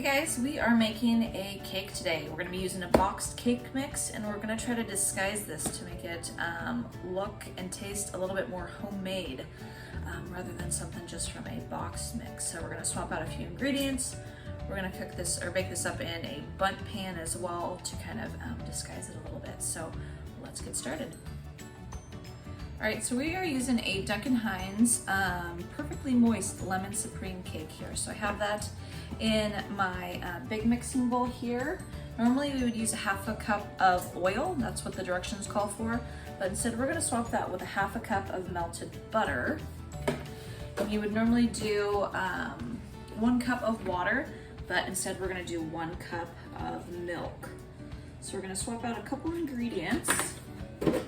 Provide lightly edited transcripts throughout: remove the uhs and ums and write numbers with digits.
guys, we are making a cake today. We're going to be using a boxed cake mix, and we're going to try to disguise this to make it look and taste a little bit more homemade rather than something just from a box mix. So we're going to swap out a few ingredients. We're going to cook this or bake this up in a Bundt pan as well to kind of disguise it a little bit. So let's get started. All right, so we are using a Duncan Hines perfectly moist lemon supreme cake here. So I have that in my big mixing bowl here. Normally we would use a half a cup of oil. That's what the directions call for. But instead we're gonna swap that with a half a cup of melted butter. And you would normally do 1 cup of water, but instead we're gonna do 1 cup of milk. So we're gonna swap out a couple ingredients.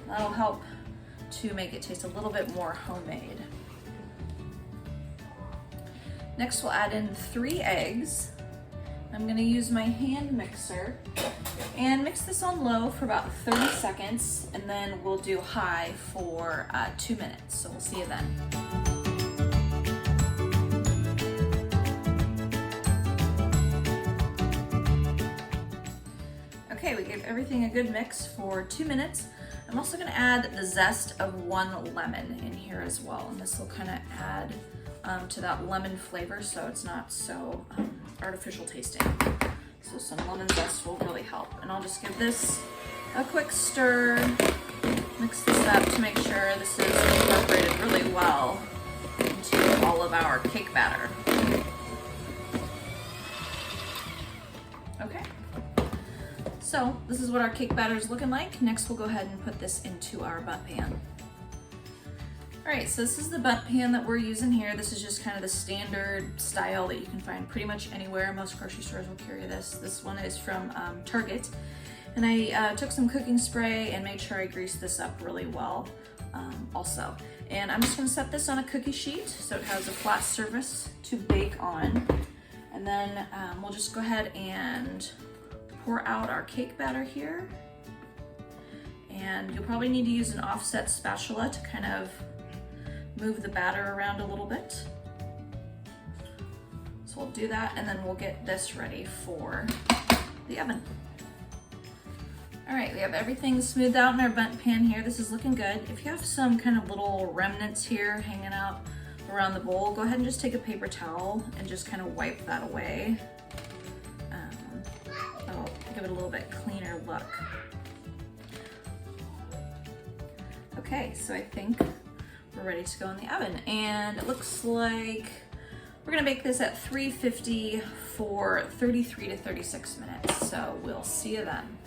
That'll help to make it taste a little bit more homemade. Next we'll add in 3 eggs. I'm gonna use my hand mixer and mix this on low for about 30 seconds, and then we'll do high for 2 minutes. So we'll see you then. Okay, we gave everything a good mix for 2 minutes. I'm also gonna add the zest of 1 lemon in here as well, and this will kind of add to that lemon flavor so it's not so artificial tasting. So some lemon zest will really help. And I'll just give this a quick stir, mix this up to make sure this is incorporated really well into all of our cake batter. Okay. So this is what our cake batter is looking like. Next we'll go ahead and put this into our Bundt pan. All right, so this is the Bundt pan that we're using here. This is just kind of the standard style that you can find pretty much anywhere. Most grocery stores will carry this. This one is from Target. And I took some cooking spray and made sure I greased this up really well also. And I'm just gonna set this on a cookie sheet so it has a flat surface to bake on. And then we'll just go ahead and pour out our cake batter here. And you'll probably need to use an offset spatula to kind of move the batter around a little bit. So we'll do that, and then we'll get this ready for the oven. All right, we have everything smoothed out in our Bundt pan here. This is looking good. If you have some kind of little remnants here hanging out around the bowl, go ahead and just take a paper towel and just kind of wipe that away. That'll give it a little bit cleaner look. Okay, so I think we're ready to go in the oven, and it looks like we're gonna bake this at 350 for 33 to 36 minutes. So we'll see you then.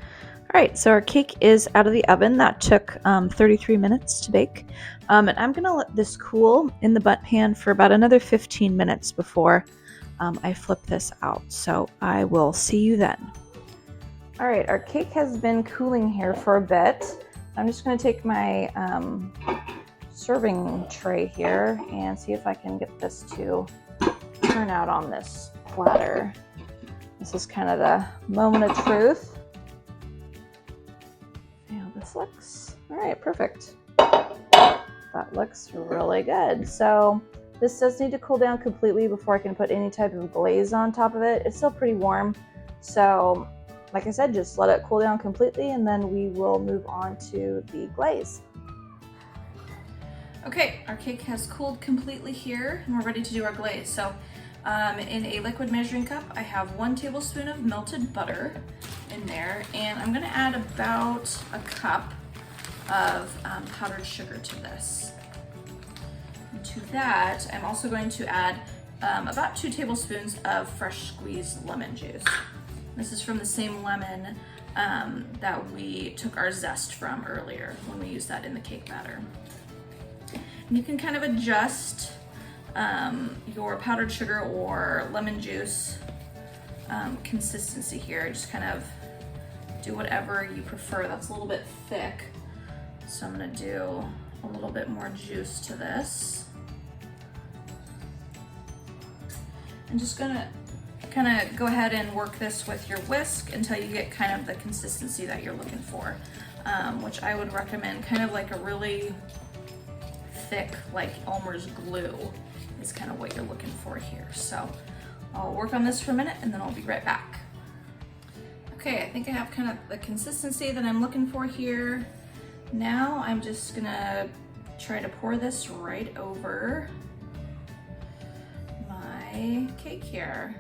All right, so our cake is out of the oven. That took 33 minutes to bake. And I'm gonna let this cool in the Bundt pan for about another 15 minutes before I flip this out. So I will see you then. All right, our cake has been cooling here for a bit. I'm just going to take my serving tray here and see if I can get this to turn out on this platter. This is kind of the moment of truth. See how this looks. All right, perfect. That looks really good. So this does need to cool down completely before I can put any type of glaze on top of it. It's still pretty warm, so like I said, just let it cool down completely, and then we will move on to the glaze. Okay, our cake has cooled completely here, and we're ready to do our glaze. So in a liquid measuring cup, I have 1 tablespoon of melted butter in there, and I'm gonna add about a cup of powdered sugar to this. And to that, I'm also going to add about 2 tablespoons of fresh squeezed lemon juice. This is from the same lemon that we took our zest from earlier when we used that in the cake batter. And you can kind of adjust your powdered sugar or lemon juice consistency here. Just kind of do whatever you prefer. That's a little bit thick, so I'm gonna do a little bit more juice to this. I'm just gonna kind of go ahead and work this with your whisk until you get kind of the consistency that you're looking for, which I would recommend kind of like a really thick, like Elmer's glue is kind of what you're looking for here. So I'll work on this for a minute and then I'll be right back. Okay, I think I have kind of the consistency that I'm looking for here. Now I'm just gonna try to pour this right over my cake here.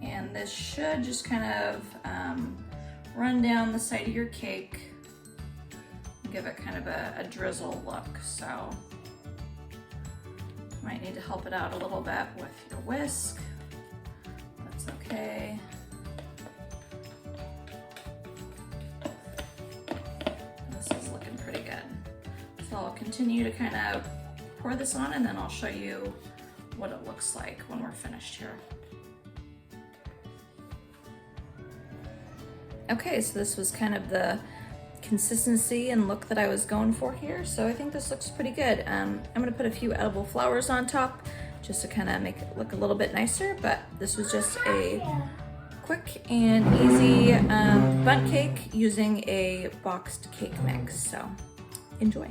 And this should just kind of run down the side of your cake and give it kind of a drizzle look. So you might need to help it out a little bit with your whisk. That's okay. This is looking pretty good. So I'll continue to kind of pour this on and then I'll show you what it looks like when we're finished here. Okay, so this was kind of the consistency and look that I was going for here. So I think this looks pretty good. I'm gonna put a few edible flowers on top just to kind of make it look a little bit nicer, but this was just a quick and easy Bundt cake using a boxed cake mix, so enjoy.